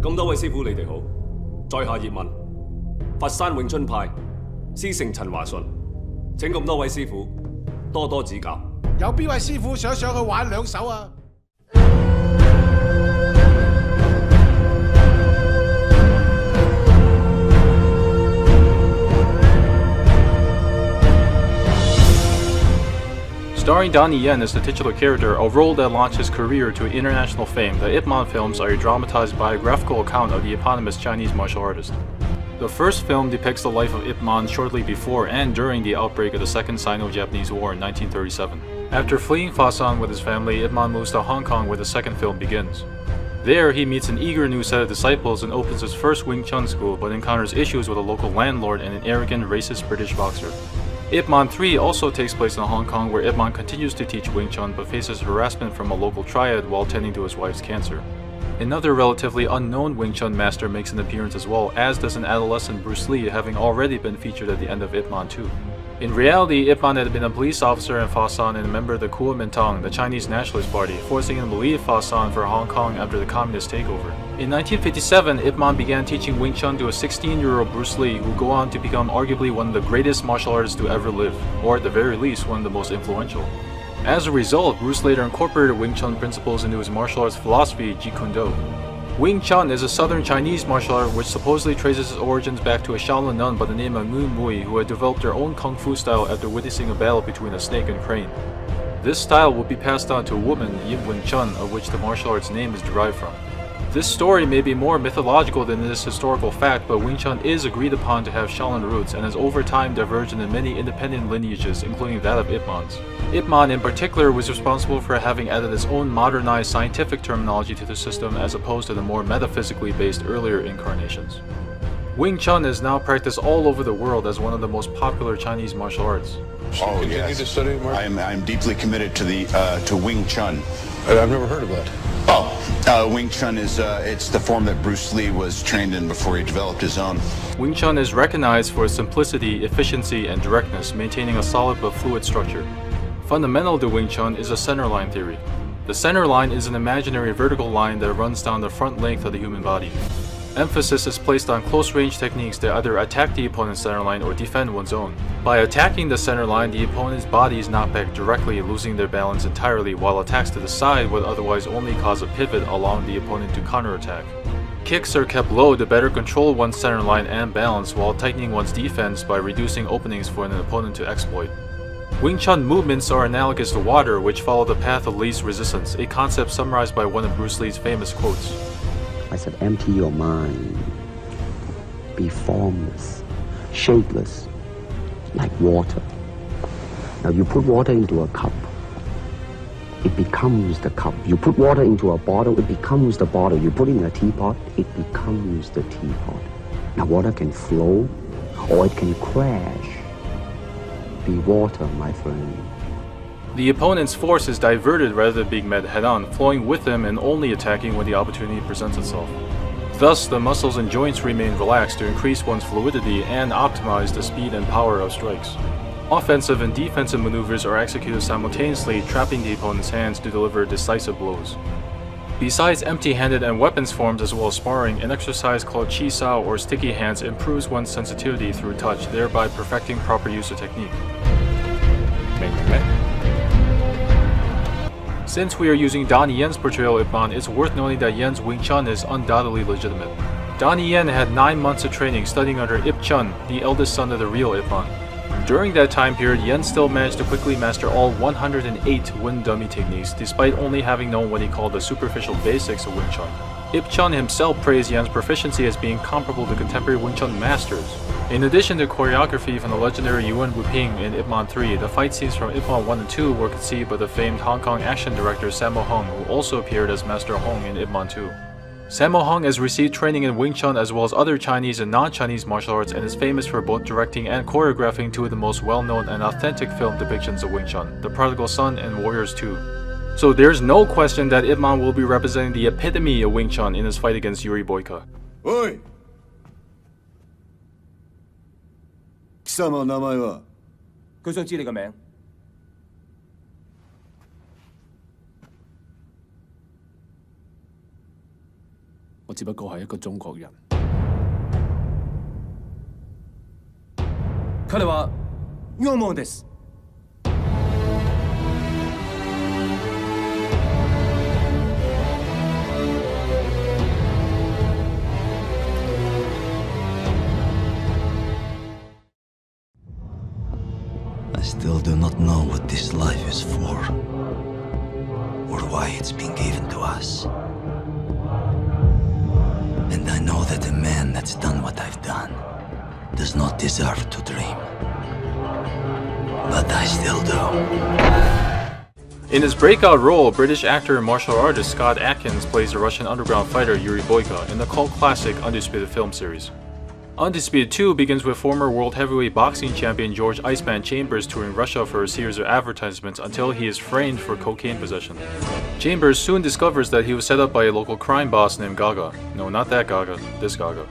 咁多位師傅，你哋好。在下葉問，佛山詠春派師承陳華順，請咁多位師傅多多指教。有邊位師傅想上去玩兩手啊？ Starring Donnie Yen as the titular character, a role that launched his career to international fame, the Ip Man films are a dramatized biographical account of the eponymous Chinese martial artist. The first film depicts the life of Ip Man shortly before and during the outbreak of the Second Sino-Japanese War in 1937. After fleeing Fasan with his family, Ip Man moves to Hong Kong where the second film begins. There, he meets an eager new set of disciples and opens his first Wing Chun school, but encounters issues with a local landlord and an arrogant, racist British boxer. Ip Man 3 also takes place in Hong Kong, where Ip Man continues to teach Wing Chun but faces harassment from a local triad while tending to his wife's cancer. Another relatively unknown Wing Chun master makes an appearance as well, as does an adolescent Bruce Lee, having already been featured at the end of Ip Man 2. In reality, Ip Man had been a police officer in Fasan and a member of the Kuomintang, the Chinese Nationalist Party, forcing him to leave Fasan for Hong Kong after the communist takeover. In 1957, Ip Man began teaching Wing Chun to a 16-year-old Bruce Lee, who would go on to become arguably one of the greatest martial artists to ever live, or at the very least, one of the most influential. As a result, Bruce later incorporated Wing Chun principles into his martial arts philosophy, Jeet Kune Do. Wing Chun is a southern Chinese martial art which supposedly traces its origins back to a Shaolin nun by the name of Ngu Mui, who had developed their own kung fu style after witnessing a battle between a snake and crane. This style would be passed on to a woman, Yin Wing Chun, of which the martial arts name is derived from. This story may be more mythological than it is historical fact, but Wing Chun is agreed upon to have Shaolin roots and has over time diverged into many independent lineages, including that of Ip Man's. Ip Man in particular was responsible for having added its own modernized scientific terminology to the system as opposed to the more metaphysically based earlier incarnations. Wing Chun is now practiced all over the world as one of the most popular Chinese martial arts. Oh, yes. To study more? I'm deeply committed to Wing Chun. I've never heard of that. Wing Chun is it's the form that Bruce Lee was trained in before he developed his own. Wing Chun is recognized for its simplicity, efficiency, and directness, maintaining a solid but fluid structure. Fundamental to Wing Chun is a center line theory. The center line is an imaginary vertical line that runs down the front length of the human body. Emphasis is placed on close-range techniques that either attack the opponent's center line or defend one's own. By attacking the center line, the opponent's body is knocked back directly, losing their balance entirely, while attacks to the side would otherwise only cause a pivot, allowing the opponent to counterattack. Kicks are kept low to better control one's center line and balance, while tightening one's defense by reducing openings for an opponent to exploit. Wing Chun movements are analogous to water, which follow the path of least resistance, a concept summarized by one of Bruce Lee's famous quotes. I said, empty your mind. Be formless, shapeless, like water. Now you put water into a cup, it becomes the cup. You put water into a bottle, it becomes the bottle. You put it in a teapot, it becomes the teapot. Now water can flow or it can crash. Be water, my friend. The opponent's force is diverted rather than being met head-on, flowing with them and only attacking when the opportunity presents itself. Thus, the muscles and joints remain relaxed to increase one's fluidity and optimize the speed and power of strikes. Offensive and defensive maneuvers are executed simultaneously, trapping the opponent's hands to deliver decisive blows. Besides empty-handed and weapons forms as well as sparring, an exercise called Chi Sao or sticky hands improves one's sensitivity through touch, thereby perfecting proper use of technique. Since we are using Donnie Yen's portrayal of Ip Man, it's worth noting that Yen's Wing Chun is undoubtedly legitimate. Donnie Yen had 9 months of training studying under Ip Chun, the eldest son of the real Ip Man. During that time period, Yen still managed to quickly master all 108 wind dummy techniques, despite only having known what he called the superficial basics of Wing Chun. Ip Chun himself praised Yen's proficiency as being comparable to contemporary Wing Chun masters. In addition to choreography from the legendary Yuan Wuping in Ip Man 3, the fight scenes from Ip Man 1 and 2 were conceived by the famed Hong Kong action director Sammo Hung, who also appeared as Master Hong in Ip Man 2. Sammo Hung has received training in Wing Chun as well as other Chinese and non-Chinese martial arts and is famous for both directing and choreographing two of the most well-known and authentic film depictions of Wing Chun, The Prodigal Son and Warriors 2. So there's no question that Ip Man will be representing the epitome of Wing Chun in his fight against Yuri Boyka. Oi! 貴様名前は？佢想知你個名。我只不過係一個中國人。彼は日本です。I still do not know what this life is for, or why it's been given to us. And I know that the man that's done what I've done does not deserve to dream. But I still do. In his breakout role, British actor and martial artist Scott Adkins plays the Russian underground fighter Yuri Boyka in the cult classic Undisputed film series. Undisputed 2 begins with former world heavyweight boxing champion George Iceman Chambers touring Russia for a series of advertisements until he is framed for cocaine possession. Chambers soon discovers that he was set up by a local crime boss named Gaga. No, not that Gaga, this Gaga.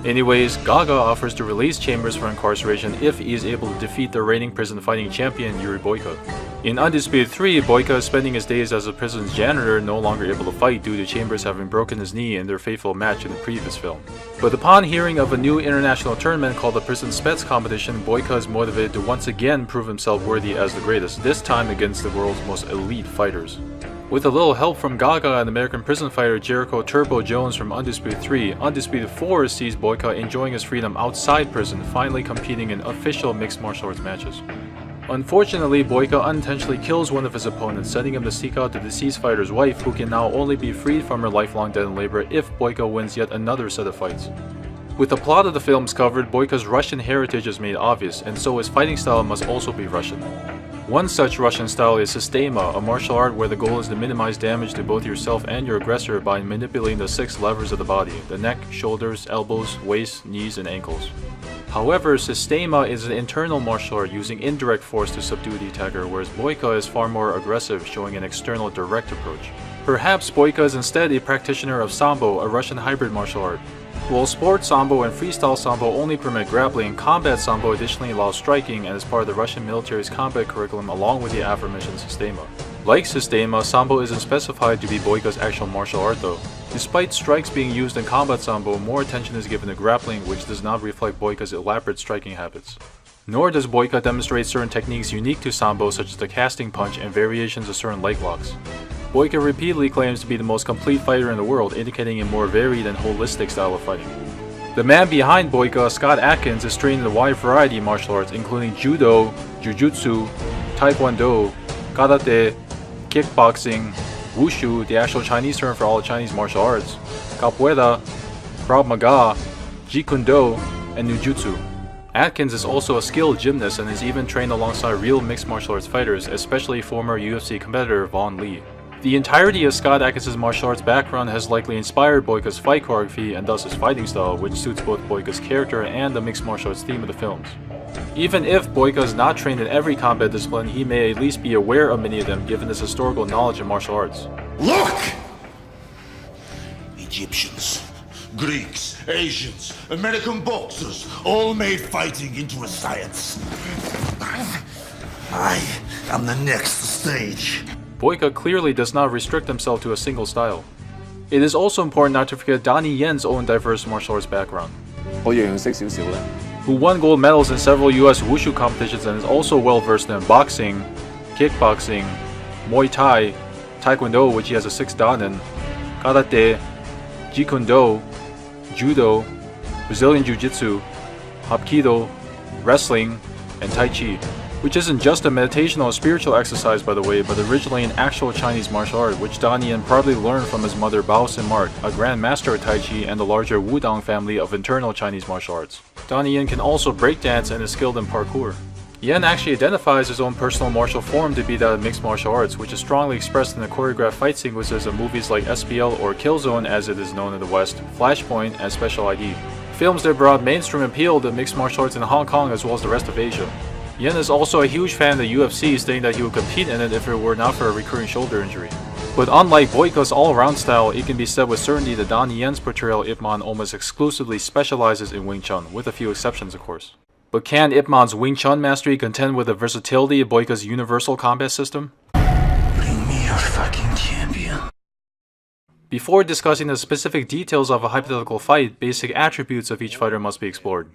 Anyways, Gaga offers to release Chambers for incarceration if he is able to defeat the reigning prison fighting champion Yuri Boyka. In Undisputed 3, Boyka is spending his days as a prison's janitor, no longer able to fight due to Chambers having broken his knee in their fateful match in the previous film. But upon hearing of a new international tournament called the Prison Spets competition, Boyka is motivated to once again prove himself worthy as the greatest, this time against the world's most elite fighters. With a little help from Gaga and American prison fighter Jericho Turbo Jones from Undisputed 3, Undisputed 4 sees Boyka enjoying his freedom outside prison, finally competing in official mixed martial arts matches. Unfortunately, Boyka unintentionally kills one of his opponents, sending him to seek out the deceased fighter's wife, who can now only be freed from her lifelong debt and labor if Boyka wins yet another set of fights. With the plot of the films covered, Boyka's Russian heritage is made obvious, and so his fighting style must also be Russian. One such Russian style is Systema, a martial art where the goal is to minimize damage to both yourself and your aggressor by manipulating the 6 levers of the body: the neck, shoulders, elbows, waist, knees, and ankles. However, Systema is an internal martial art using indirect force to subdue the attacker, whereas Boyka is far more aggressive, showing an external direct approach. Perhaps Boyka is instead a practitioner of Sambo, a Russian hybrid martial art. While Sport Sambo and Freestyle Sambo only permit grappling, Combat Sambo additionally allows striking and is part of the Russian military's combat curriculum along with the aforementioned Systema. Like Systema, Sambo isn't specified to be Boyka's actual martial art though. Despite strikes being used in Combat Sambo, more attention is given to grappling, which does not reflect Boyka's elaborate striking habits. Nor does Boyka demonstrate certain techniques unique to Sambo, such as the casting punch and variations of certain leg locks. Boyka repeatedly claims to be the most complete fighter in the world, indicating a more varied and holistic style of fighting. The man behind Boyka, Scott Adkins, is trained in a wide variety of martial arts, including Judo, Jiu-Jitsu, Taekwondo, Karate, Kickboxing, Wushu, the actual Chinese term for all Chinese martial arts, Capoeira, Krav Maga, Jeet Kune Do, and Ninjutsu. Adkins is also a skilled gymnast and is even trained alongside real mixed martial arts fighters, especially former UFC competitor Vaughn Lee. The entirety of Scott Adkins' martial arts background has likely inspired Boyka's fight choreography and thus his fighting style, which suits both Boyka's character and the mixed martial arts theme of the films. Even if Boyka is not trained in every combat discipline, he may at least be aware of many of them given his historical knowledge of martial arts. Look! Egyptians, Greeks, Asians, American boxers all made fighting into a science. I am the next stage. Boyka clearly does not restrict himself to a single style. It is also important not to forget Donnie Yen's own diverse martial arts background, who won gold medals in several US Wushu competitions and is also well versed in boxing, kickboxing, Muay Thai, Taekwondo, which he has a 6th dan in, Karate, Jeet Kune Do, Judo, Brazilian Jiu-Jitsu, Hapkido, wrestling, and Tai Chi, which isn't just a meditational or spiritual exercise by the way, but originally an actual Chinese martial art, which Donnie Yen probably learned from his mother Bao Sin Mark, a grand master of Tai Chi and the larger Wudang family of internal Chinese martial arts. Donnie Yen can also breakdance and is skilled in parkour. Yen actually identifies his own personal martial form to be that of mixed martial arts, which is strongly expressed in the choreographed fight sequences of movies like SPL or Killzone as it is known in the West, Flashpoint, and Special ID. Films that brought mainstream appeal to mixed martial arts in Hong Kong as well as the rest of Asia. Yen is also a huge fan of the UFC, stating that he would compete in it if it were not for a recurring shoulder injury. But unlike Boyka's all-around style, it can be said with certainty that Donnie Yen's portrayal Ip Man almost exclusively specializes in Wing Chun, with a few exceptions of course. But can Ip Man's Wing Chun mastery contend with the versatility of Boyka's universal combat system? Bring me your fucking champion. Before discussing the specific details of a hypothetical fight, basic attributes of each fighter must be explored.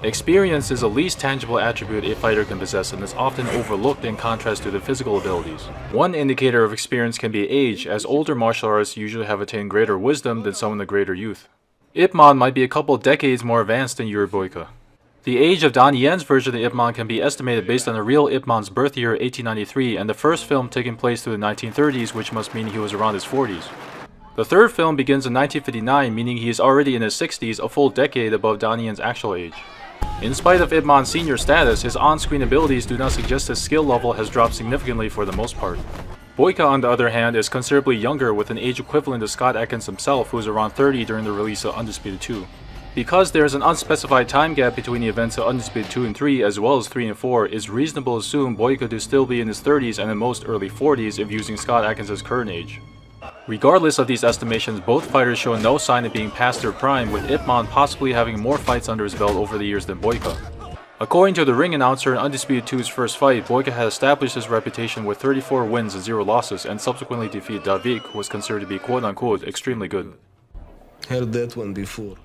Experience is the least tangible attribute a fighter can possess and is often overlooked in contrast to the physical abilities. One indicator of experience can be age, as older martial artists usually have attained greater wisdom than some in the greater youth. Ip Man might be a couple decades more advanced than Yuri Boyka. The age of Donnie Yen's version of Ip Man can be estimated based on the real Ip Man's birth year 1893 and the first film taking place through the 1930s, which must mean he was around his 40s. The third film begins in 1959, meaning he is already in his 60s, a full decade above Donnie Yen's actual age. In spite of Ip Man's senior status, his on-screen abilities do not suggest his skill level has dropped significantly for the most part. Boyka, on the other hand, is considerably younger with an age equivalent to Scott Adkins himself, who was around 30 during the release of Undisputed 2. Because there is an unspecified time gap between the events of Undisputed 2 and 3 as well as 3 and 4, it's reasonable to assume Boyka to still be in his 30s and at most early 40s if using Scott Adkins' current age. Regardless of these estimations, both fighters show no sign of being past their prime, with Ip Man possibly having more fights under his belt over the years than Boyka. According to the ring announcer in Undisputed 2's first fight, Boyka had established his reputation with 34 wins and 0 losses and subsequently defeated Davik, who was considered to be quote-unquote extremely good. Heard that one before.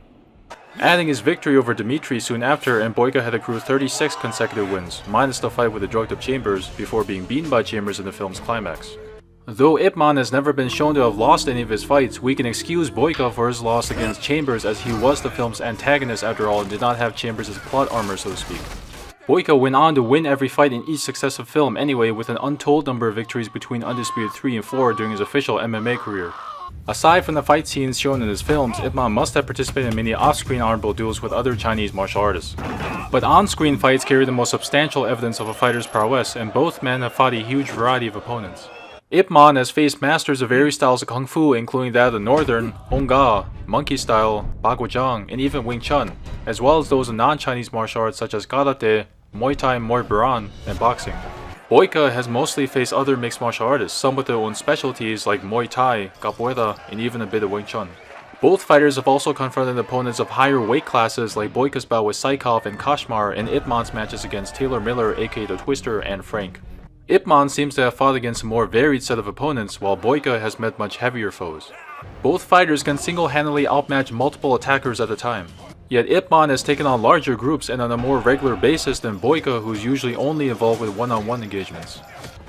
Adding his victory over Dmitry soon after, and Boyka had accrued 36 consecutive wins, minus the fight with the drugged-up Chambers, before being beaten by Chambers in the film's climax. Though Ip Man has never been shown to have lost any of his fights, we can excuse Boyka for his loss against Chambers, as he was the film's antagonist after all and did not have Chambers' plot armor, so to speak. Boyka went on to win every fight in each successive film anyway, with an untold number of victories between Undisputed 3 and 4 during his official MMA career. Aside from the fight scenes shown in his films, Ip Man must have participated in many off-screen honorable duels with other Chinese martial artists. But on-screen fights carry the most substantial evidence of a fighter's prowess, and both men have fought a huge variety of opponents. Ip Man has faced masters of various styles of Kung Fu, including that of the Northern, Hong Ga, Monkey Style, Baguazhang, and even Wing Chun, as well as those of non-Chinese martial arts such as Karate, Muay Thai, Muay Boran, and boxing. Boyka has mostly faced other mixed martial artists, some with their own specialties like Muay Thai, Capoeira, and even a bit of Wing Chun. Both fighters have also confronted opponents of higher weight classes, like Boyka's bout with Saikov and Kashmar, and Ip Man's matches against Taylor Miller, aka The Twister, and Frank. Ip Man seems to have fought against a more varied set of opponents, while Boyka has met much heavier foes. Both fighters can single-handedly outmatch multiple attackers at a time. Yet Ip Man has taken on larger groups and on a more regular basis than Boyka, who's usually only involved with one-on-one engagements.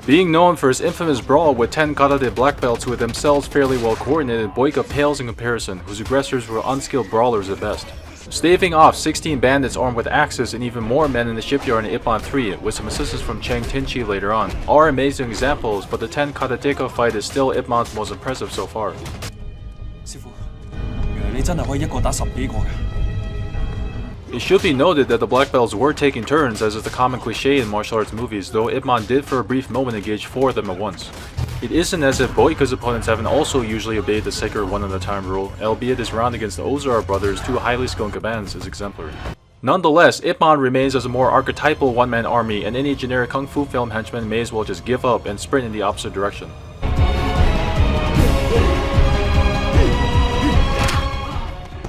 Being known for his infamous brawl with 10 karate black belts who are themselves fairly well coordinated, Boyka pales in comparison, whose aggressors were unskilled brawlers at best. Staving off 16 bandits armed with axes and even more men in the shipyard in Ip Man 3, with some assistance from Cheng Tinchi later on, are amazing examples, but the 10 karateka fight is still Ip Man's most impressive so far. 師傅，原來你真係可以一個打10幾個嘅。 It should be noted that the black belts were taking turns, as is the common cliche in martial arts movies, though Ip Man did for a brief moment engage 4 of them at once. It isn't as if Boyka's opponents haven't also usually obeyed the sacred one-at-a-time rule, albeit his round against the Ozar brothers, 2 highly skilled Kabans, is exemplary. Nonetheless, Ip Man remains as a more archetypal one-man army, and any generic kung fu film henchman may as well just give up and sprint in the opposite direction.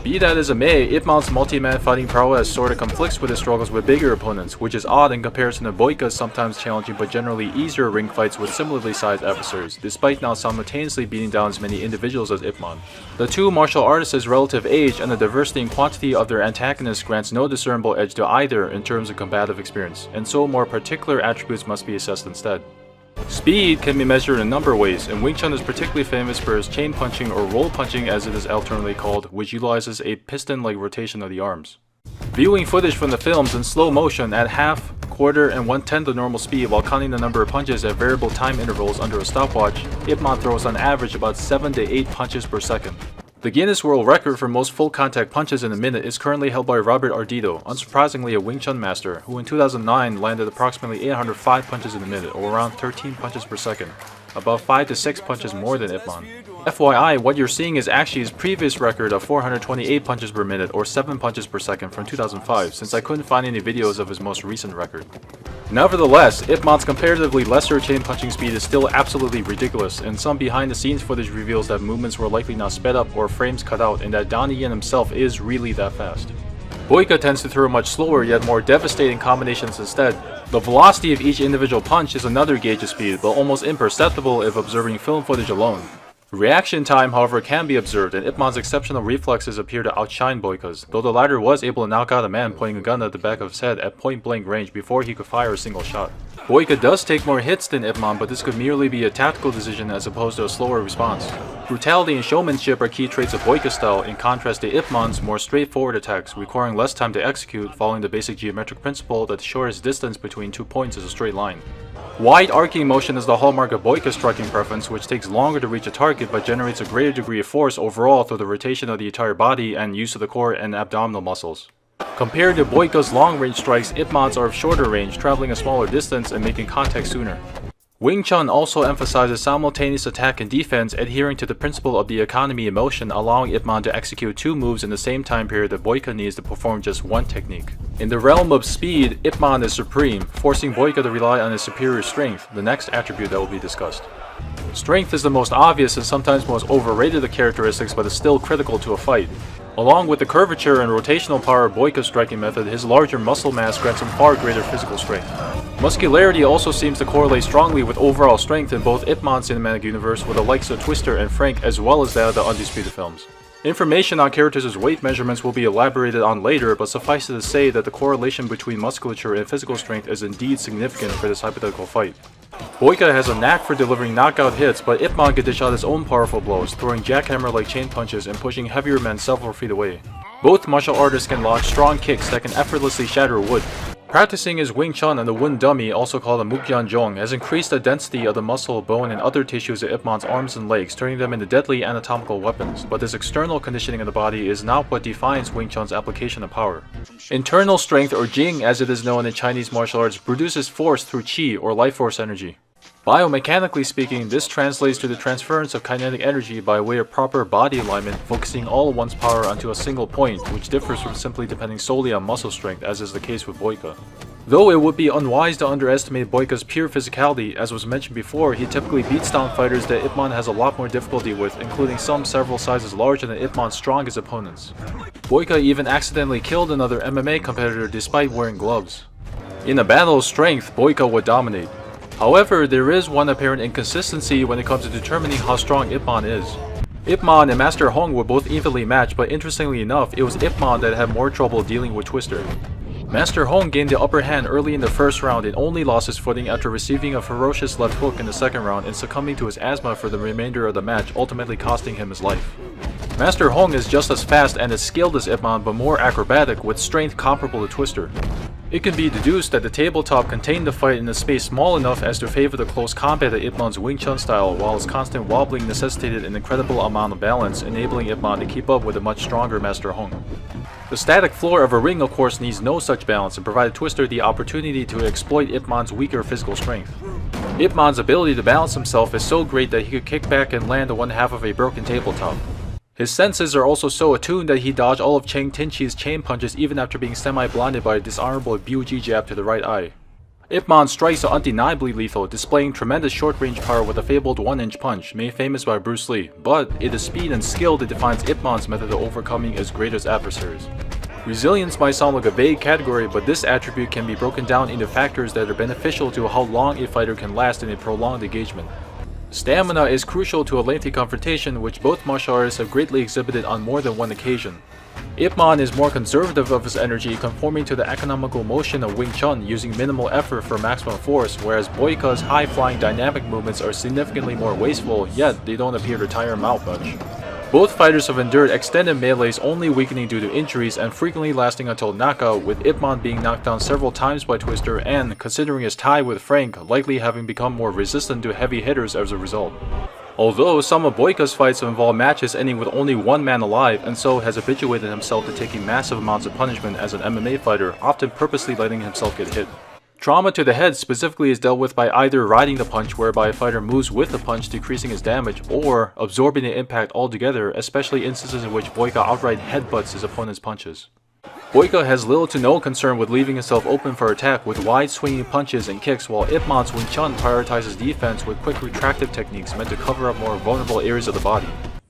Be that as it may, Ip Man's multi-man fighting prowess sorta conflicts with his struggles with bigger opponents, which is odd in comparison to Boyka's sometimes challenging but generally easier ring fights with similarly sized adversaries, despite now simultaneously beating down as many individuals as Ip Man. The two martial artists' relative age and the diversity and quantity of their antagonists grants no discernible edge to either in terms of combative experience, and so more particular attributes must be assessed instead. Speed can be measured in a number of ways, and Wing Chun is particularly famous for his chain punching or roll punching as it is alternately called, which utilizes a piston-like rotation of the arms. Viewing footage from the films in slow motion at half, quarter, and 1/10 of normal speed while counting the number of punches at variable time intervals under a stopwatch, Ip Man throws on average about 7 to 8 punches per second. The Guinness World Record for most full contact punches in a minute is currently held by Robert Ardito, unsurprisingly a Wing Chun master, who in 2009 landed approximately 805 punches in a minute, or around 13 punches per second, about 5 to 6 punches more than Ip Man. FYI, what you're seeing is actually his previous record of 428 punches per minute, or 7 punches per second from 2005, since I couldn't find any videos of his most recent record. Nevertheless, Ip Man's comparatively lesser chain punching speed is still absolutely ridiculous, and some behind the scenes footage reveals that movements were likely not sped up or frames cut out, and that Donnie Yen himself is really that fast. Boyka tends to throw much slower yet more devastating combinations instead. The velocity of each individual punch is another gauge of speed, but almost imperceptible if observing film footage alone. Reaction time, however, can be observed, and Ip Man's exceptional reflexes appear to outshine Boyka's, though the latter was able to knock out a man pointing a gun at the back of his head at point-blank range before he could fire a single shot. Boyka does take more hits than Ip Man, but this could merely be a tactical decision as opposed to a slower response. Brutality and showmanship are key traits of Boyka's style, in contrast to Ip Man's more straightforward attacks, requiring less time to execute, following the basic geometric principle that the shortest distance between 2 points is a straight line. Wide arcing motion is the hallmark of Boyka's striking preference, which takes longer to reach a target but generates a greater degree of force overall through the rotation of the entire body and use of the core and abdominal muscles. Compared to Boyka's long-range strikes, Ip Man's are of shorter range, traveling a smaller distance and making contact sooner. Wing Chun also emphasizes simultaneous attack and defense, adhering to the principle of the economy of motion, allowing Ip Man to execute 2 moves in the same time period that Boyka needs to perform just 1 technique. In the realm of speed, Ip Man is supreme, forcing Boyka to rely on his superior strength, the next attribute that will be discussed. Strength is the most obvious and sometimes most overrated of characteristics, but is still critical to a fight. Along with the curvature and rotational power of Boyka's striking method, his larger muscle mass grants him far greater physical strength. Muscularity also seems to correlate strongly with overall strength in both Ip Man's cinematic universe, with the likes of Twister and Frank, as well as that of the Undisputed films. Information on characters' weight measurements will be elaborated on later, but suffice it to say that the correlation between musculature and physical strength is indeed significant for this hypothetical fight. Boyka has a knack for delivering knockout hits, but Ip Man can dish out his own powerful blows, throwing jackhammer-like chain punches and pushing heavier men several feet away. Both martial artists can launch strong kicks that can effortlessly shatter wood. Practicing his Wing Chun and the Wun Dummy, also called a Mukyan Jong, has increased the density of the muscle, bone, and other tissues of Ip Man's arms and legs, turning them into deadly anatomical weapons, but this external conditioning of the body is not what defines Wing Chun's application of power. Internal strength, or Jing as it is known in Chinese martial arts, produces force through Qi, or life force energy. Biomechanically speaking, this translates to the transference of kinetic energy by way of proper body alignment, focusing all of one's power onto a single point, which differs from simply depending solely on muscle strength, as is the case with Boyka. Though it would be unwise to underestimate Boyka's pure physicality, as was mentioned before, he typically beats down fighters that Ip Man has a lot more difficulty with, including some several sizes larger than Ip Man's strongest opponents. Boyka even accidentally killed another MMA competitor despite wearing gloves. In a battle of strength, Boyka would dominate. However, there is one apparent inconsistency when it comes to determining how strong Ip Man is. Ip Man and Master Hong were both evenly matched, but interestingly enough, it was Ip Man that had more trouble dealing with Twister. Master Hong gained the upper hand early in the first round and only lost his footing after receiving a ferocious left hook in the second round and succumbing to his asthma for the remainder of the match, ultimately costing him his life. Master Hong is just as fast and as skilled as Ip Man, but more acrobatic, with strength comparable to Twister. It can be deduced that the tabletop contained the fight in a space small enough as to favor the close combat of Ip Man's Wing Chun style, while his constant wobbling necessitated an incredible amount of balance, enabling Ip Man to keep up with a much stronger Master Hong. The static floor of a ring, of course, needs no such balance and provided Twister the opportunity to exploit Ip Man's weaker physical strength. Ip Man's ability to balance himself is so great that he could kick back and land on one half of a broken tabletop. His senses are also so attuned that he dodged all of Cheng Tinchi's chain punches even after being semi-blinded by a dishonorable BUG jab to the right eye. Ip Man's strikes are undeniably lethal, displaying tremendous short-range power with a fabled 1-inch punch, made famous by Bruce Lee, but it is speed and skill that defines Ip Man's method of overcoming his greatest adversaries. Resilience might sound like a vague category, but this attribute can be broken down into factors that are beneficial to how long a fighter can last in a prolonged engagement. Stamina is crucial to a lengthy confrontation, which both martial artists have greatly exhibited on more than one occasion. Ip Man is more conservative of his energy, conforming to the economical motion of Wing Chun, using minimal effort for maximum force, whereas Boyka's high-flying dynamic movements are significantly more wasteful, yet they don't appear to tire him out much. Both fighters have endured extended melees, only weakening due to injuries and frequently lasting until knockout, with Ip Man being knocked down several times by Twister and, considering his tie with Frank, likely having become more resistant to heavy hitters as a result. Although some of Boyka's fights have involved matches ending with only one man alive, and so has habituated himself to taking massive amounts of punishment as an MMA fighter, often purposely letting himself get hit. Trauma to the head specifically is dealt with by either riding the punch, whereby a fighter moves with the punch decreasing his damage, or absorbing the impact altogether, especially instances in which Boyka outright headbutts his opponent's punches. Boyka has little to no concern with leaving himself open for attack with wide swinging punches and kicks, while Ip Man's Wing Chun prioritizes defense with quick retractive techniques meant to cover up more vulnerable areas of the body.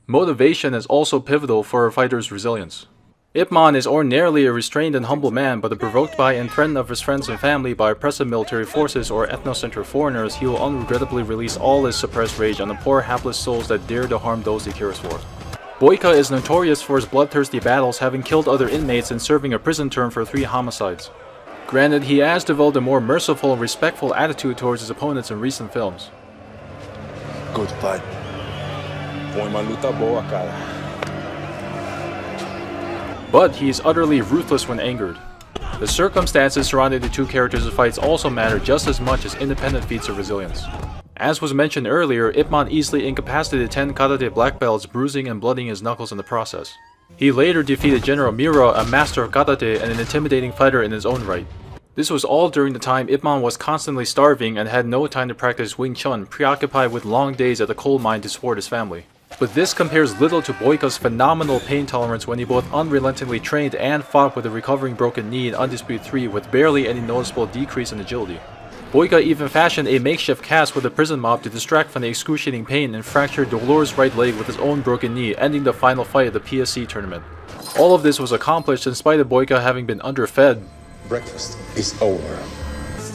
Motivation is also pivotal for a fighter's resilience. Ip Man is ordinarily a restrained and humble man, but provoked by and threatened of his friends and family by oppressive military forces or ethnocentric foreigners, he will unregrettably release all his suppressed rage on the poor hapless souls that dare to harm those he cares for. Boyka is notorious for his bloodthirsty battles, having killed other inmates and serving a prison term for 3 homicides. Granted, he has developed a more merciful and respectful attitude towards his opponents in recent films. Good fight. Põe uma luta boa, cara. But he is utterly ruthless when angered. The circumstances surrounding the two characters' fights also matter just as much as independent feats of resilience. As was mentioned earlier, Ip Man easily incapacitated 10 karate black belts, bruising and blooding his knuckles in the process. He later defeated General Miura, a master of karate and an intimidating fighter in his own right. This was all during the time Ip Man was constantly starving and had no time to practice Wing Chun, preoccupied with long days at the coal mine to support his family. But this compares little to Boyka's phenomenal pain tolerance when he both unrelentingly trained and fought with a recovering broken knee in Undisputed 3 with barely any noticeable decrease in agility. Boyka even fashioned a makeshift cast with a prison mop to distract from the excruciating pain and fractured Dolores' right leg with his own broken knee, ending the final fight of the PSC tournament. All of this was accomplished in spite of Boyka having been underfed, Breakfast is over.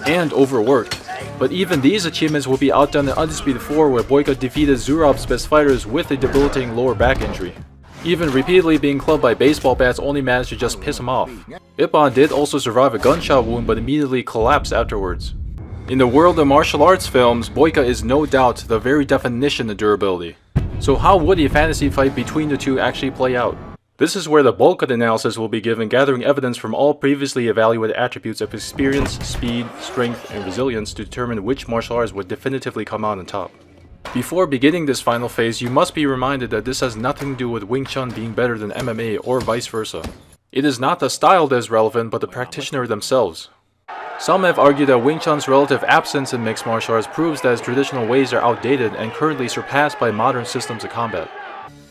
and overworked. But even these achievements will be outdone in Undisputed 4, where Boyka defeated Zurab's best fighters with a debilitating lower back injury. Even repeatedly being clubbed by baseball bats only managed to just piss him off. Ip Man did also survive a gunshot wound but immediately collapsed afterwards. In the world of martial arts films, Boyka is no doubt the very definition of durability. So how would a fantasy fight between the two actually play out? This is where the bulk of the analysis will be given, gathering evidence from all previously evaluated attributes of experience, speed, strength, and resilience to determine which martial arts would definitively come out on top. Before beginning this final phase, you must be reminded that this has nothing to do with Wing Chun being better than MMA or vice versa. It is not the style that is relevant, but the practitioner themselves. Some have argued that Wing Chun's relative absence in mixed martial arts proves that its traditional ways are outdated and currently surpassed by modern systems of combat.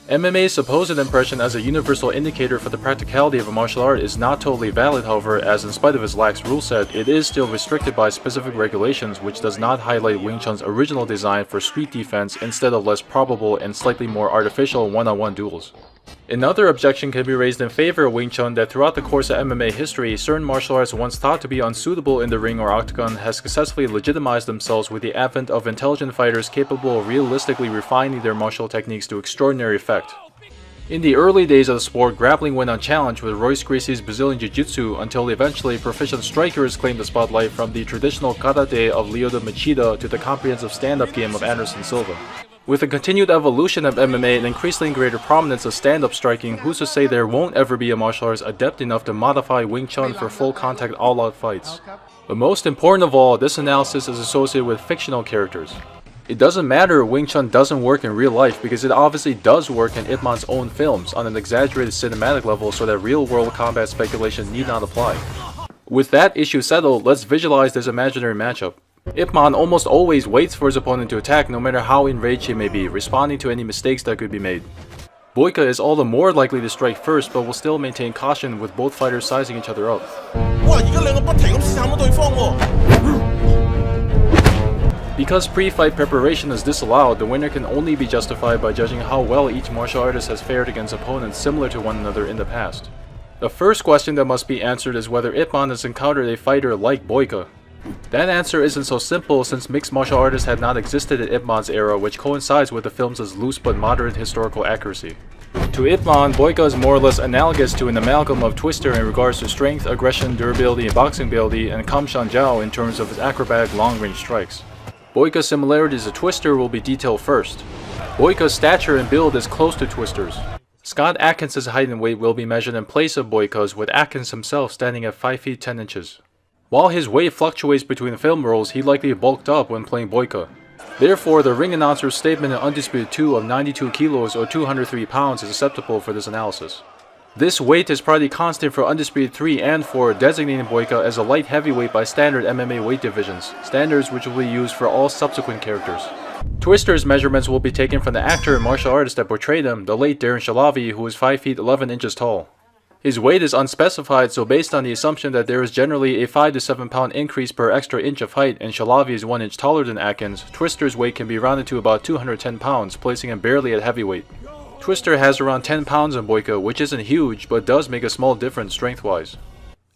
MMA's supposed impression as a universal indicator for the practicality of a martial art is not totally valid, however, as in spite of its lax rule set, it is still restricted by specific regulations, which does not highlight Wing Chun's original design for street defense instead of less probable and slightly more artificial one-on-one duels. Another objection can be raised in favor of Wing Chun that throughout the course of MMA history, certain martial arts once thought to be unsuitable in the ring or octagon has successfully legitimized themselves with the advent of intelligent fighters capable of realistically refining their martial techniques to extraordinary effect. In the early days of the sport, grappling went unchallenged with Royce Gracie's Brazilian Jiu-Jitsu until eventually proficient strikers claimed the spotlight, from the traditional karate of Lyoto Machida to the comprehensive stand-up game of Anderson Silva. With the continued evolution of MMA and increasingly greater prominence of stand-up striking, who's to say there won't ever be a martial arts adept enough to modify Wing Chun for full-contact all-out fights? But most important of all, this analysis is associated with fictional characters. It doesn't matter if Wing Chun doesn't work in real life, because it obviously does work in Ip Man's own films on an exaggerated cinematic level, so that real-world combat speculation need not apply. With that issue settled, let's visualize this imaginary matchup. Ip Man almost always waits for his opponent to attack, no matter how enraged he may be, responding to any mistakes that could be made. Boyka is all the more likely to strike first, but will still maintain caution, with both fighters sizing each other up. Because pre-fight preparation is disallowed, the winner can only be justified by judging how well each martial artist has fared against opponents similar to one another in the past. The first question that must be answered is whether Ip Man has encountered a fighter like Boyka. That answer isn't so simple, since mixed martial artists had not existed in Ip Man's era, which coincides with the film's loose but moderate historical accuracy. To Ip Man, Boyka is more or less analogous to an amalgam of Twister in regards to strength, aggression, durability, and boxing ability, and Kam Shan Jiao in terms of his acrobatic long-range strikes. Boyka's similarities to Twister will be detailed first. Boyka's stature and build is close to Twister's. Scott Adkins' height and weight will be measured in place of Boyka's, with Adkins himself standing at 5 feet 10 inches. While his weight fluctuates between film roles, he likely bulked up when playing Boyka. Therefore, the ring announcer's statement in Undisputed 2 of 92 kilos or 203 pounds is acceptable for this analysis. This weight is probably constant for Undisputed 3 and 4, designating Boyka as a light heavyweight by standard MMA weight divisions, standards which will be used for all subsequent characters. Twister's measurements will be taken from the actor and martial artist that portrayed him, the late Darren Shalavi, who is 5 feet 11 inches tall. His weight is unspecified, so based on the assumption that there is generally a 5 to 7 pound increase per extra inch of height and Shalavi is 1 inch taller than Adkins, Twister's weight can be rounded to about 210 pounds, placing him barely at heavyweight. Twister has around 10 pounds on Boyka, which isn't huge, but does make a small difference strength-wise.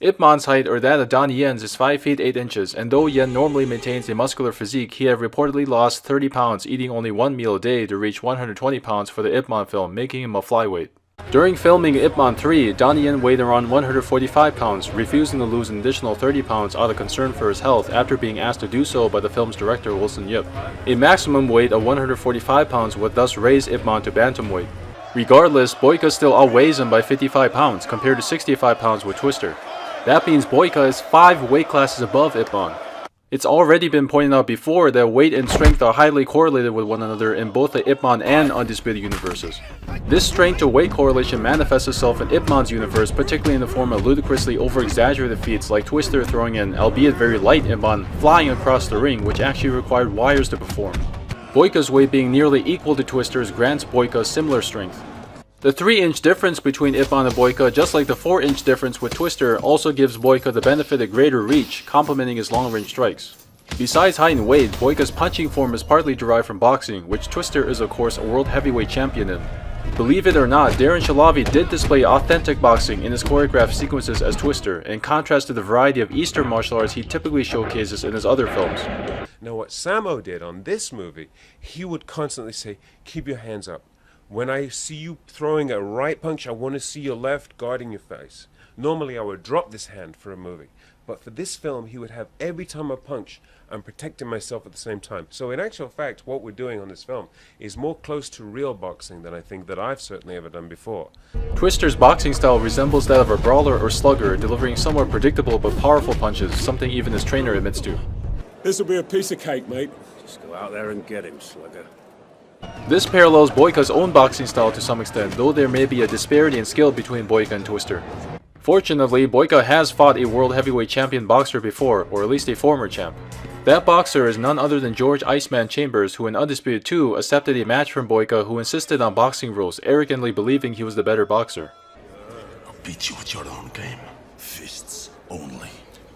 Ip Man's height, or that of Donnie Yen's, is 5 feet 8 inches, and though Yen normally maintains a muscular physique, he had reportedly lost 30 pounds eating only one meal a day to reach 120 pounds for the Ip Man film, making him a flyweight. During filming Ip Man 3, Donnie Yen weighed around 145 pounds, refusing to lose an additional 30 pounds out of concern for his health after being asked to do so by the film's director Wilson Yip. A maximum weight of 145 pounds would thus raise Ip Man to bantamweight. Regardless, Boyka still outweighs him by 55 pounds compared to 65 pounds with Twister. That means Boyka is 5 weight classes above Ip Man. It's already been pointed out before that weight and strength are highly correlated with one another in both the Ip Man and Undisputed universes. This strength to weight correlation manifests itself in Ip Man's universe, particularly in the form of ludicrously over-exaggerated feats like Twister throwing an albeit very light Ip Man flying across the ring, which actually required wires to perform. Boyka's weight being nearly equal to Twister's grants Boyka similar strength. The 3-inch difference between Ip Man and Boyka, just like the 4-inch difference with Twister, also gives Boyka the benefit of greater reach, complementing his long-range strikes. Besides height and weight, Boyka's punching form is partly derived from boxing, which Twister is of course a world heavyweight champion in. Believe it or not, Darren Shalavi did display authentic boxing in his choreographed sequences as Twister, in contrast to the variety of Eastern martial arts he typically showcases in his other films. Now what Sammo did on this movie, he would constantly say, keep your hands up. When I see you throwing a right punch, I want to see your left guarding your face. Normally I would drop this hand for a movie, but for this film he would have every time I punch, I'm protecting myself at the same time. So in actual fact, what we're doing on this film is more close to real boxing than I think that I've certainly ever done before. Twister's boxing style resembles that of a brawler or slugger, delivering somewhat predictable but powerful punches, something even his trainer admits to. This'll be a piece of cake, mate. Just go out there and get him, slugger. This parallels Boyka's own boxing style to some extent, though there may be a disparity in skill between Boyka and Twister. Fortunately, Boyka has fought a world heavyweight champion boxer before, or at least a former champ. That boxer is none other than George Iceman Chambers, who in Undisputed 2 accepted a match from Boyka, who insisted on boxing rules, arrogantly believing he was the better boxer. I'll beat you with your own game. Fists only.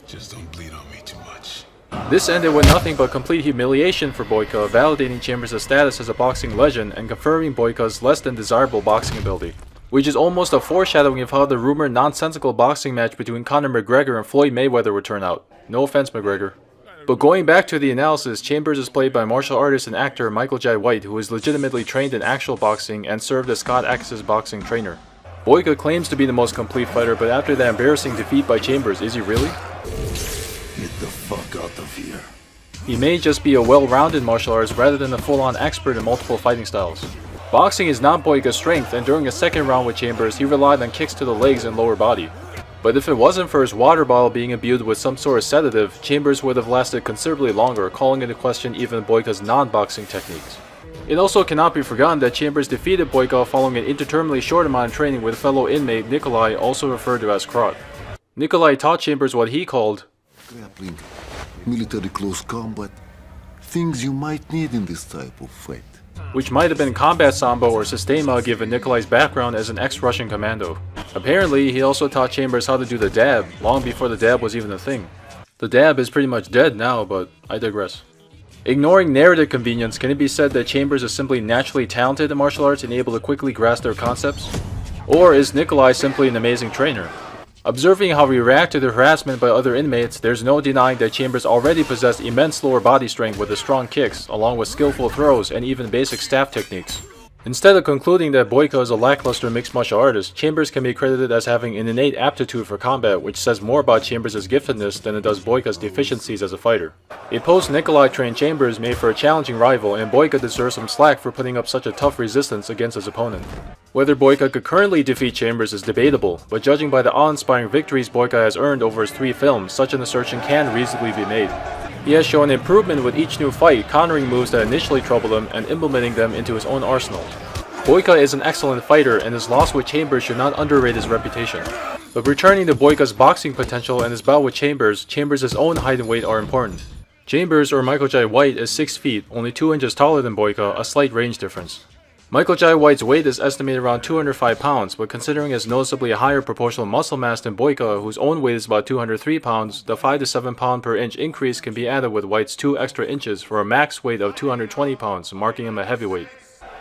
Just don't bleed on me too much. This ended with nothing but complete humiliation for Boyka, validating Chambers' status as a boxing legend and confirming Boyka's less than desirable boxing ability. Which is almost a foreshadowing of how the rumored nonsensical boxing match between Conor McGregor and Floyd Mayweather would turn out. No offense, McGregor. But going back to the analysis, Chambers is played by martial artist and actor Michael Jai White, who is legitimately trained in actual boxing and served as Scott Adkins' boxing trainer. Boyka claims to be the most complete fighter, but after that embarrassing defeat by Chambers, is he really? Get the fuck out of here. He may just be a well-rounded martial artist rather than a full-on expert in multiple fighting styles. Boxing is not Boyka's strength, and during a second round with Chambers, he relied on kicks to the legs and lower body. But if it wasn't for his water bottle being imbued with some sort of sedative, Chambers would have lasted considerably longer, calling into question even Boyka's non-boxing techniques. It also cannot be forgotten that Chambers defeated Boyka following an indeterminately short amount of training with fellow inmate Nikolai, also referred to as Krot. Nikolai taught Chambers what he called grappling, military close combat, things you might need in this type of fight. Which might have been combat sambo or sistema given Nikolai's background as an ex-Russian commando. Apparently, he also taught Chambers how to do the dab, long before the dab was even a thing. The dab is pretty much dead now, but I digress. Ignoring narrative convenience, can it be said that Chambers is simply naturally talented in martial arts and able to quickly grasp their concepts? Or is Nikolai simply an amazing trainer? Observing how he reacted to harassment by other inmates, there's no denying that Chambers already possessed immense lower body strength with his strong kicks, along with skillful throws and even basic staff techniques. Instead of concluding that Boyka is a lackluster mixed martial artist, Chambers can be credited as having an innate aptitude for combat, which says more about Chambers' giftedness than it does Boyka's deficiencies as a fighter. A post-Nikolai trained Chambers made for a challenging rival, and Boyka deserves some slack for putting up such a tough resistance against his opponent. Whether Boyka could currently defeat Chambers is debatable, but judging by the awe-inspiring victories Boyka has earned over his 3 films, such an assertion can reasonably be made. He has shown improvement with each new fight, countering moves that initially troubled him and implementing them into his own arsenal. Boyka is an excellent fighter, and his loss with Chambers should not underrate his reputation. But returning to Boyka's boxing potential and his bout with Chambers' own height and weight are important. Chambers, or Michael Jai White, is 6 feet, only 2 inches taller than Boyka, a slight range difference. Michael Jai White's weight is estimated around 205 pounds, but considering his noticeably higher proportional muscle mass than Boyka, whose own weight is about 203 pounds, the 5 to 7 pound per inch increase can be added with White's 2 extra inches for a max weight of 220 pounds, marking him a heavyweight.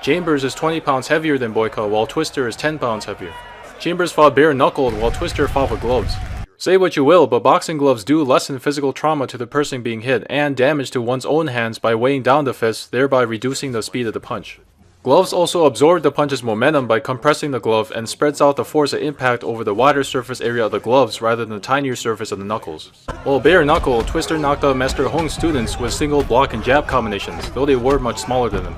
Chambers is 20 pounds heavier than Boyka, while Twister is 10 pounds heavier. Chambers fought bare-knuckled, while Twister fought with gloves. Say what you will, but boxing gloves do lessen physical trauma to the person being hit and damage to one's own hands by weighing down the fist, thereby reducing the speed of the punch. Gloves also absorb the punch's momentum by compressing the glove and spreads out the force of impact over the wider surface area of the gloves rather than the tinier surface of the knuckles. While bare knuckle, Twister knocked out Master Hong's students with single block and jab combinations, though they were much smaller than him.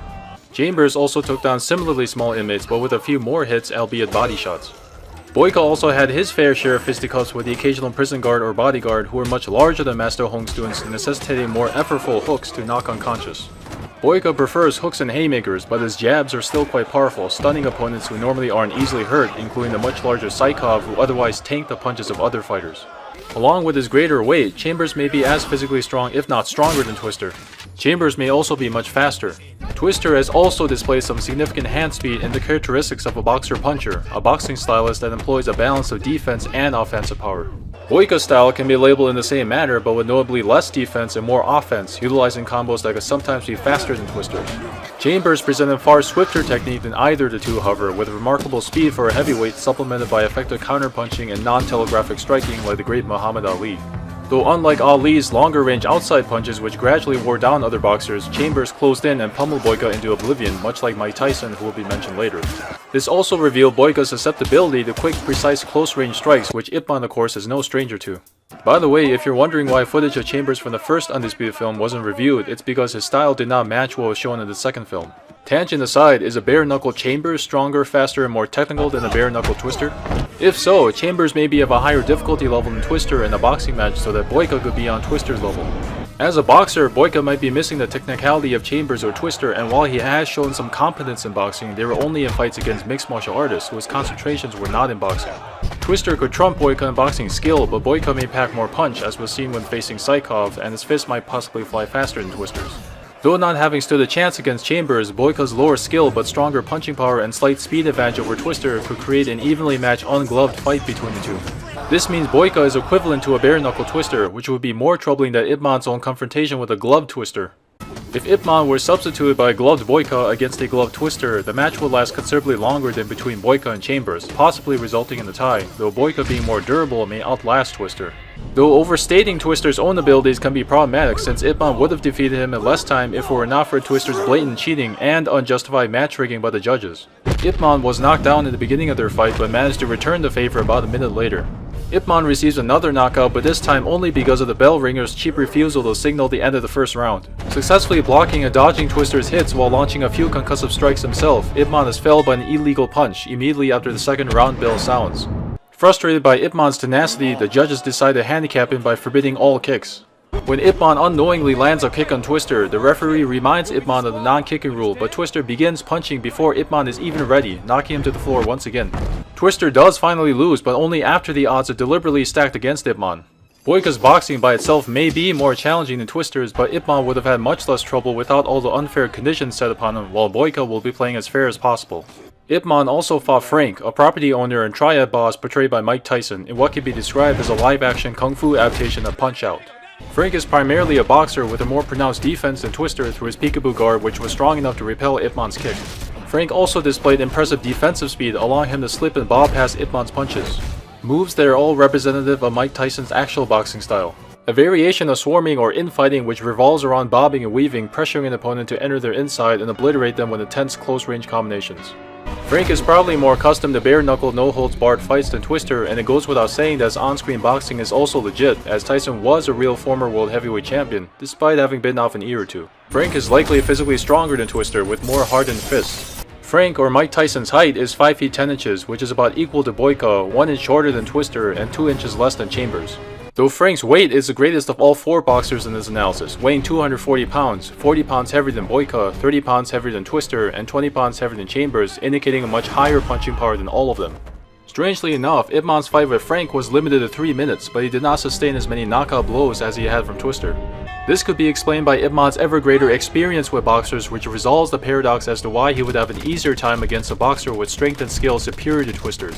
Chambers also took down similarly small inmates but with a few more hits, albeit body shots. Boyka also had his fair share of fisticuffs with the occasional prison guard or bodyguard who were much larger than Master Hong students, necessitating more effortful hooks to knock unconscious. Boyka prefers hooks and haymakers, but his jabs are still quite powerful, stunning opponents who normally aren't easily hurt, including the much larger Saikov who otherwise tank the punches of other fighters. Along with his greater weight, Chambers may be as physically strong if not stronger than Twister. Chambers may also be much faster. Twister has also displayed some significant hand speed and the characteristics of a boxer-puncher, a boxing stylist that employs a balance of defense and offensive power. Boyka's style can be labeled in the same manner but with notably less defense and more offense, utilizing combos that can sometimes be faster than Twister's. Chambers presented far swifter technique than either of the two, however, with remarkable speed for a heavyweight supplemented by effective counterpunching and non-telegraphic striking like the great Muhammad Ali. Though unlike Ali's longer-range outside punches which gradually wore down other boxers, Chambers closed in and pummeled Boyka into oblivion, much like Mike Tyson, who will be mentioned later. This also revealed Boyka's susceptibility to quick, precise close-range strikes, which Ip Man of course is no stranger to. By the way, if you're wondering why footage of Chambers from the first Undisputed film wasn't reviewed, it's because his style did not match what was shown in the second film. Tangent aside, is a bare-knuckle Chambers stronger, faster, and more technical than a bare-knuckle Twister? If so, Chambers may be of a higher difficulty level than Twister in a boxing match so that Boyka could be on Twister's level. As a boxer, Boyka might be missing the technicality of Chambers or Twister, and while he has shown some competence in boxing, they were only in fights against mixed martial artists whose concentrations were not in boxing. Twister could trump Boyka in boxing skill, but Boyka may pack more punch, as was seen when facing Saikov, and his fists might possibly fly faster than Twister's. Though not having stood a chance against Chambers, Boyka's lower skill but stronger punching power and slight speed advantage over Twister could create an evenly matched ungloved fight between the two. This means Boyka is equivalent to a bare-knuckle Twister, which would be more troubling than Ip Man's own confrontation with a gloved Twister. If Ip Man were substituted by a gloved Boyka against a gloved Twister, the match would last considerably longer than between Boyka and Chambers, possibly resulting in a tie, though Boyka being more durable may outlast Twister. Though overstating Twister's own abilities can be problematic since Ip Man would have defeated him in less time if it were not for Twister's blatant cheating and unjustified match rigging by the judges. Ip Man was knocked down in the beginning of their fight but managed to return the favor about a minute later. Ip Man receives another knockout, but this time only because of the bell ringer's cheap refusal to signal the end of the first round. Successfully blocking and dodging Twister's hits while launching a few concussive strikes himself, Ip Man is felled by an illegal punch immediately after the second round bell sounds. Frustrated by Ip Man's tenacity, the judges decide to handicap him by forbidding all kicks. When Ip Man unknowingly lands a kick on Twister, the referee reminds Ip Man of the non-kicking rule, but Twister begins punching before Ip Man is even ready, knocking him to the floor once again. Twister does finally lose, but only after the odds are deliberately stacked against Ip Man. Boyka's boxing by itself may be more challenging than Twister's, but Ip Man would have had much less trouble without all the unfair conditions set upon him, while Boyka will be playing as fair as possible. Ip Man also fought Frank, a property owner and triad boss portrayed by Mike Tyson, in what can be described as a live-action kung fu adaptation of Punch-Out! Frank is primarily a boxer with a more pronounced defense than Twister through his peekaboo guard, which was strong enough to repel Ip Man's kick. Frank also displayed impressive defensive speed, allowing him to slip and bob past Ip Man's punches. Moves that are all representative of Mike Tyson's actual boxing style. A variation of swarming or infighting which revolves around bobbing and weaving, pressuring an opponent to enter their inside and obliterate them with intense close-range combinations. Frank is probably more accustomed to bare-knuckle, no-holds-barred fights than Twister, and it goes without saying that his on-screen boxing is also legit, as Tyson was a real former world heavyweight champion, despite having been off an ear or two. Frank is likely physically stronger than Twister, with more hardened fists. Frank, or Mike Tyson's height, is 5 feet 10 inches, which is about equal to Boyka, 1 inch shorter than Twister, and 2 inches less than Chambers. Though Frank's weight is the greatest of all 4 boxers in this analysis, weighing 240 pounds, 40 pounds heavier than Boyka, 30 pounds heavier than Twister, and 20 pounds heavier than Chambers, indicating a much higher punching power than all of them. Strangely enough, Ip Man's fight with Frank was limited to 3 minutes, but he did not sustain as many knockout blows as he had from Twister. This could be explained by Ip Man's ever greater experience with boxers, which resolves the paradox as to why he would have an easier time against a boxer with strength and skill superior to Twister's.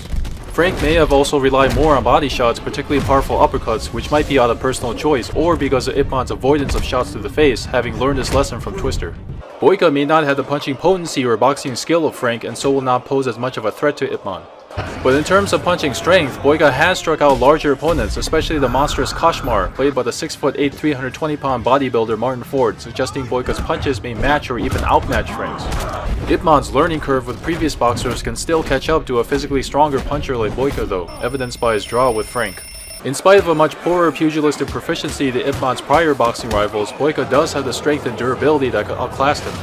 Frank may have also relied more on body shots, particularly powerful uppercuts, which might be out of personal choice or because of Ip Man's avoidance of shots to the face, having learned his lesson from Twister. Boyka may not have the punching potency or boxing skill of Frank and so will not pose as much of a threat to Ip Man. But in terms of punching strength, Boyka has struck out larger opponents, especially the monstrous Kashmar, played by the 6'8", 320-pound bodybuilder Martin Ford, suggesting Boyka's punches may match or even outmatch Frank's. Ip Man's learning curve with previous boxers can still catch up to a physically stronger puncher like Boyka though, evidenced by his draw with Frank. In spite of a much poorer pugilistic proficiency than Ip Man's prior boxing rivals, Boyka does have the strength and durability that could outclass him.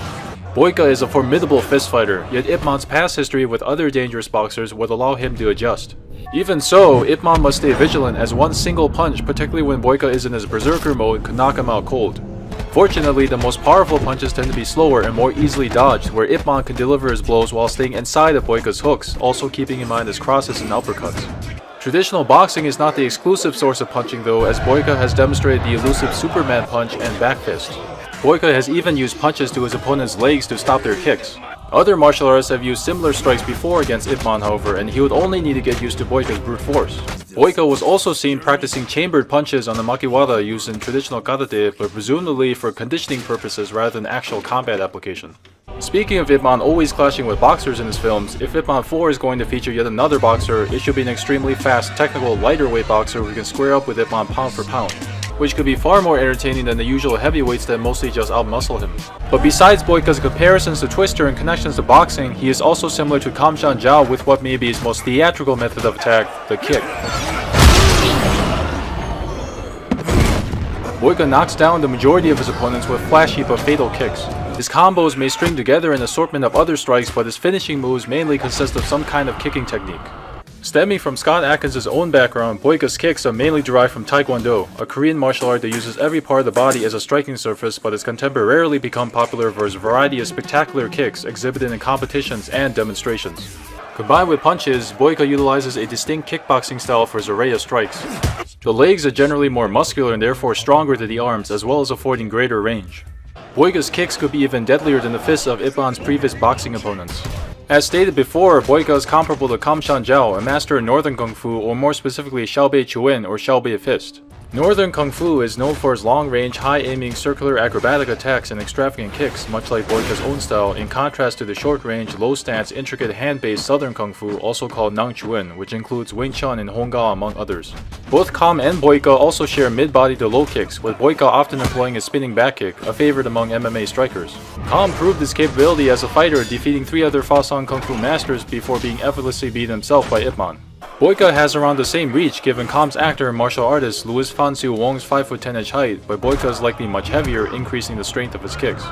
Boyka is a formidable fist fighter, yet Ip Man's past history with other dangerous boxers would allow him to adjust. Even so, Ip Man must stay vigilant as one single punch, particularly when Boyka is in his berserker mode, could knock him out cold. Fortunately, the most powerful punches tend to be slower and more easily dodged, where Ip Man can deliver his blows while staying inside of Boyka's hooks, also keeping in mind his crosses and uppercuts. Traditional boxing is not the exclusive source of punching though, as Boyka has demonstrated the elusive Superman punch and back fist. Boyka has even used punches to his opponent's legs to stop their kicks. Other martial artists have used similar strikes before against Ip Man however, and he would only need to get used to Boyka's brute force. Boyka was also seen practicing chambered punches on the makiwara used in traditional karate, but presumably for conditioning purposes rather than actual combat application. Speaking of Ip Man always clashing with boxers in his films, if Ip Man 4 is going to feature yet another boxer, it should be an extremely fast, technical, lighter weight boxer who can square up with Ip Man pound for pound, which could be far more entertaining than the usual heavyweights that mostly just outmuscle him. But besides Boyka's comparisons to Twister and connections to boxing, he is also similar to Kam Chan Jiao with what may be his most theatrical method of attack, the kick. Boyka knocks down the majority of his opponents with flashy but fatal kicks. His combos may string together an assortment of other strikes, but his finishing moves mainly consist of some kind of kicking technique. Stemming from Scott Adkins' own background, Boyka's kicks are mainly derived from Taekwondo, a Korean martial art that uses every part of the body as a striking surface but has contemporarily become popular for its variety of spectacular kicks exhibited in competitions and demonstrations. Combined with punches, Boyka utilizes a distinct kickboxing style for his array of strikes. The legs are generally more muscular and therefore stronger than the arms, as well as affording greater range. Boyka's kicks could be even deadlier than the fists of Ip Man's previous boxing opponents. As stated before, Boyka is comparable to Kam Chan Jiao, a master in Northern Kung Fu, or more specifically Xiaobei Chuan or Xiaobei Fist. Northern Kung Fu is known for its long-range, high-aiming, circular acrobatic attacks and extravagant kicks, much like Boyka's own style, in contrast to the short-range, low-stance, intricate hand-based Southern Kung Fu, also called Nang Chuan, which includes Wing Chun and Hong Ga among others. Both Kam and Boyka also share mid-body to low kicks, with Boyka often employing a spinning back kick, a favorite among MMA strikers. Kam proved his capability as a fighter, defeating 3 other Fosun Kung Fu masters before being effortlessly beaten himself by Ip Man. Boyka has around the same reach given Kam's actor and martial artist Louis Fansiu Wong's 5'10" height, but Boyka is likely much heavier, increasing the strength of his kicks.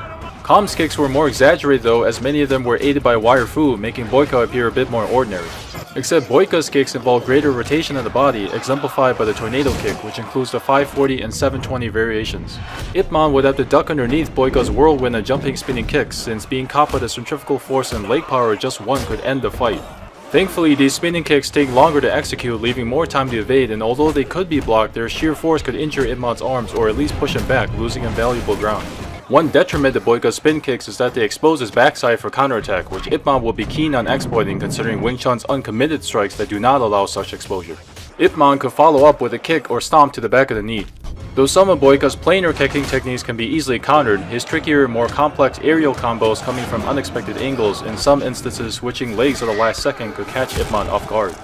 Kam's kicks were more exaggerated though, as many of them were aided by wire fu, making Boyka appear a bit more ordinary. Except Boyka's kicks involve greater rotation of the body, exemplified by the tornado kick, which includes the 540 and 720 variations. Ip Man would have to duck underneath Boyka's whirlwind and jumping spinning kicks, since being caught by the centrifugal force and leg power just one could end the fight. Thankfully, these spinning kicks take longer to execute, leaving more time to evade, and although they could be blocked, their sheer force could injure Ip Man's arms or at least push him back, losing him valuable ground. One detriment to Boyka's spin kicks is that they expose his backside for counterattack, which Ip Man will be keen on exploiting considering Wing Chun's uncommitted strikes that do not allow such exposure. Ip Man could follow up with a kick or stomp to the back of the knee. Though some of Boyka's planar kicking techniques can be easily countered, his trickier, more complex aerial combos coming from unexpected angles, in some instances switching legs at the last second, could catch Ip Man off guard.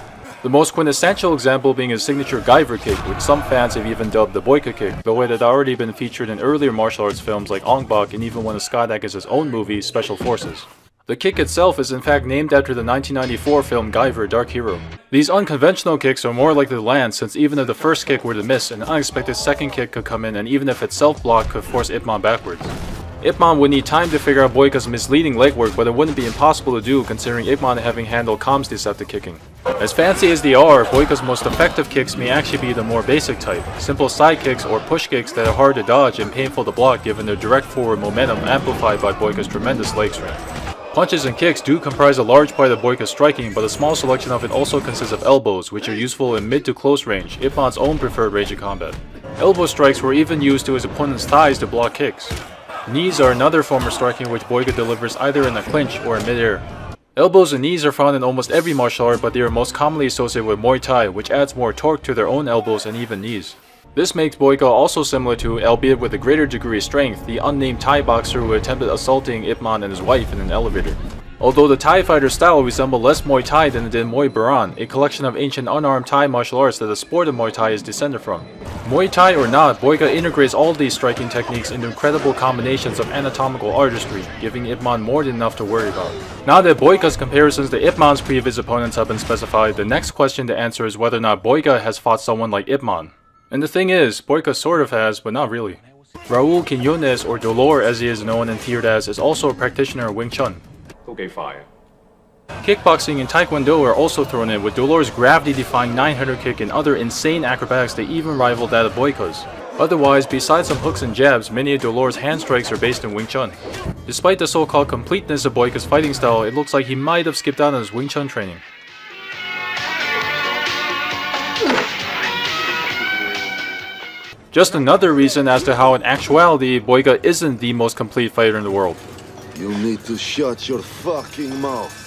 The most quintessential example being his signature Guyver kick, which some fans have even dubbed the Boyka kick, though it had already been featured in earlier martial arts films like Ong Bak and even one of Scott Adkins' own movie, Special Forces. The kick itself is in fact named after the 1994 film Guyver Dark Hero. These unconventional kicks are more likely to land, since even if the first kick were to miss, an unexpected second kick could come in, and even if it's self-blocked, could force Ip Man backwards. Ip Man would need time to figure out Boyka's misleading legwork, but it wouldn't be impossible to do considering Ip Man having handled Kam's deceptive kicking. As fancy as they are, Boyka's most effective kicks may actually be the more basic type, simple side kicks or push kicks that are hard to dodge and painful to block given their direct forward momentum amplified by Boyka's tremendous leg strength. Punches and kicks do comprise a large part of Boyka's striking, but a small selection of it also consists of elbows, which are useful in mid to close range, Ip Man's own preferred range of combat. Elbow strikes were even used to his opponent's thighs to block kicks. Knees are another form of striking which Boyka delivers either in a clinch or in midair. Elbows and knees are found in almost every martial art, but they are most commonly associated with Muay Thai, which adds more torque to their own elbows and even knees. This makes Boyka also similar to, albeit with a greater degree of strength, the unnamed Thai boxer who attempted assaulting Ip Man and his wife in an elevator. Although the Thai fighter style resembled less Muay Thai than it did Muay Baran, a collection of ancient unarmed Thai martial arts that the sport of Muay Thai is descended from. Muay Thai or not, Boyka integrates all these striking techniques into incredible combinations of anatomical artistry, giving Ip Man more than enough to worry about. Now that Boyka's comparisons to Ip Man's previous opponents have been specified, the next question to answer is whether or not Boyka has fought someone like Ip Man. And the thing is, Boyka sort of has, but not really. Raul Quiñones, or Dolor as he is known and feared as, is also a practitioner of Wing Chun. Kickboxing and Taekwondo are also thrown in, with Dolor's gravity-defying 900 kick and other insane acrobatics that even rival that of Boyka's. Otherwise, besides some hooks and jabs, many of Dolor's hand strikes are based in Wing Chun. Despite the so-called completeness of Boyka's fighting style, it looks like he might have skipped out on his Wing Chun training. Just another reason as to how in actuality, Boyka isn't the most complete fighter in the world. You need to shut your fucking mouth.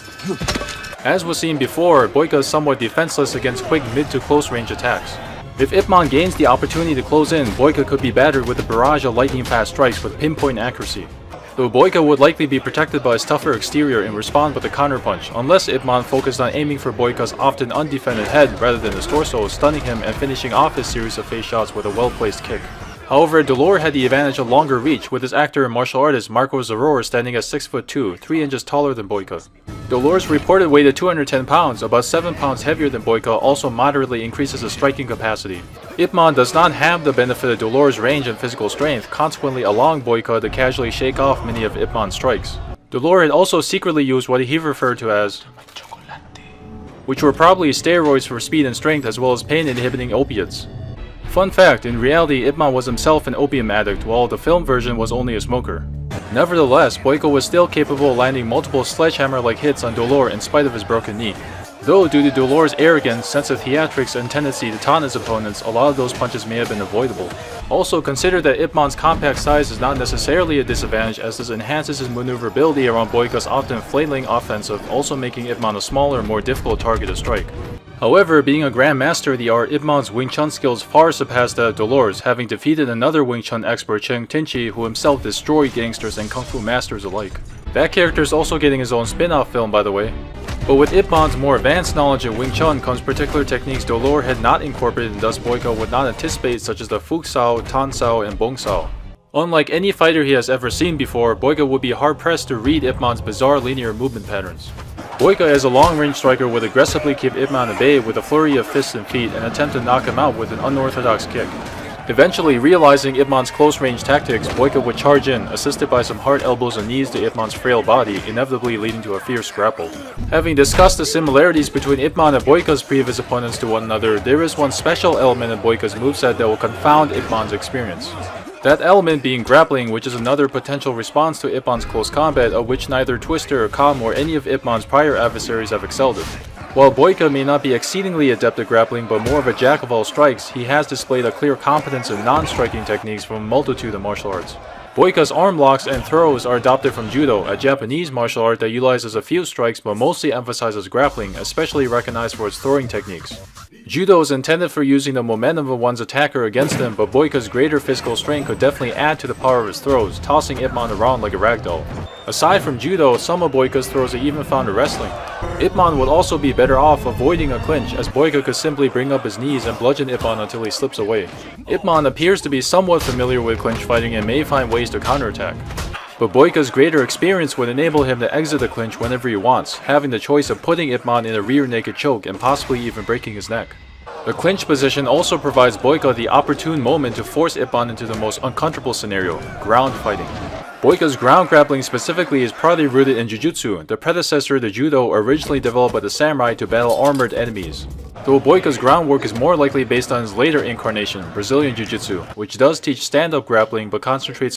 As was seen before, Boyka is somewhat defenseless against quick mid to close range attacks. If Ip Man gains the opportunity to close in, Boyka could be battered with a barrage of lightning fast strikes with pinpoint accuracy. Though Boyka would likely be protected by his tougher exterior and respond with a counterpunch, unless Ip Man focused on aiming for Boyka's often undefended head rather than his torso, stunning him and finishing off his series of face shots with a well-placed kick. However, Dolor had the advantage of longer reach, with his actor and martial artist Marco Zaror standing at 6'2", 3 inches taller than Boyka. Dolor's reported weight of 210 pounds, about 7 pounds heavier than Boyka, also moderately increases his striking capacity. Ip Man does not have the benefit of Dolor's range and physical strength, consequently allowing Boyka to casually shake off many of Ip Man's strikes. Dolor had also secretly used what he referred to as, which were probably steroids for speed and strength as well as pain-inhibiting opiates. Fun fact, in reality Ip Man was himself an opium addict, while the film version was only a smoker. Nevertheless, Boyka was still capable of landing multiple sledgehammer-like hits on Dolor in spite of his broken knee. Though due to Dolor's arrogance, sense of theatrics, and tendency to taunt his opponents, a lot of those punches may have been avoidable. Also, consider that Ip Man's compact size is not necessarily a disadvantage, as this enhances his maneuverability around Boyka's often flailing offensive, also making Ip Man a smaller, more difficult target to strike. However, being a grandmaster of the art, Ip Man's Wing Chun skills far surpassed that of Dolor's, having defeated another Wing Chun expert, Cheng Tinchi, who himself destroyed gangsters and kung fu masters alike. That character is also getting his own spin-off film, by the way. But with Ip Man's more advanced knowledge of Wing Chun comes particular techniques Dolor had not incorporated and thus Boyka would not anticipate, such as the Fuk Sao, Tan Sao, and Bong Sao. Unlike any fighter he has ever seen before, Boyka would be hard-pressed to read Ip Man's bizarre linear movement patterns. Boyka is a long-range striker would aggressively keep Ip Man at bay with a flurry of fists and feet and attempt to knock him out with an unorthodox kick. Eventually, realizing Ip Man's close-range tactics, Boyka would charge in, assisted by some hard elbows and knees to Ip Man's frail body, inevitably leading to a fierce grapple. Having discussed the similarities between Ip Man and Boyka's previous opponents to one another, there is one special element in Boyka's moveset that will confound Ip Man's experience. That element being grappling, which is another potential response to Ip Man's close combat, of which neither Twister or Kam or any of Ip Man's prior adversaries have excelled in. While Boyka may not be exceedingly adept at grappling but more of a jack of all strikes, he has displayed a clear competence in non-striking techniques from a multitude of martial arts. Boyka's arm locks and throws are adopted from Judo, a Japanese martial art that utilizes a few strikes but mostly emphasizes grappling, especially recognized for its throwing techniques. Judo is intended for using the momentum of one's attacker against them, but Boyka's greater physical strength could definitely add to the power of his throws, tossing Ip Man around like a ragdoll. Aside from Judo, some of Boyka's throws are even found in wrestling. Ip Man would also be better off avoiding a clinch, as Boyka could simply bring up his knees and bludgeon Ip Man until he slips away. Ip Man appears to be somewhat familiar with clinch fighting and may find ways to counterattack. But Boyka's greater experience would enable him to exit the clinch whenever he wants, having the choice of putting Ip Man in a rear naked choke and possibly even breaking his neck. The clinch position also provides Boyka the opportune moment to force Ip Man into the most uncomfortable scenario, ground fighting. Boyka's ground grappling specifically is partly rooted in Jiu-Jitsu, the predecessor to Judo originally developed by the samurai to battle armored enemies. Though Boyka's groundwork is more likely based on his later incarnation, Brazilian Jiu-Jitsu, which does teach stand-up grappling but concentrates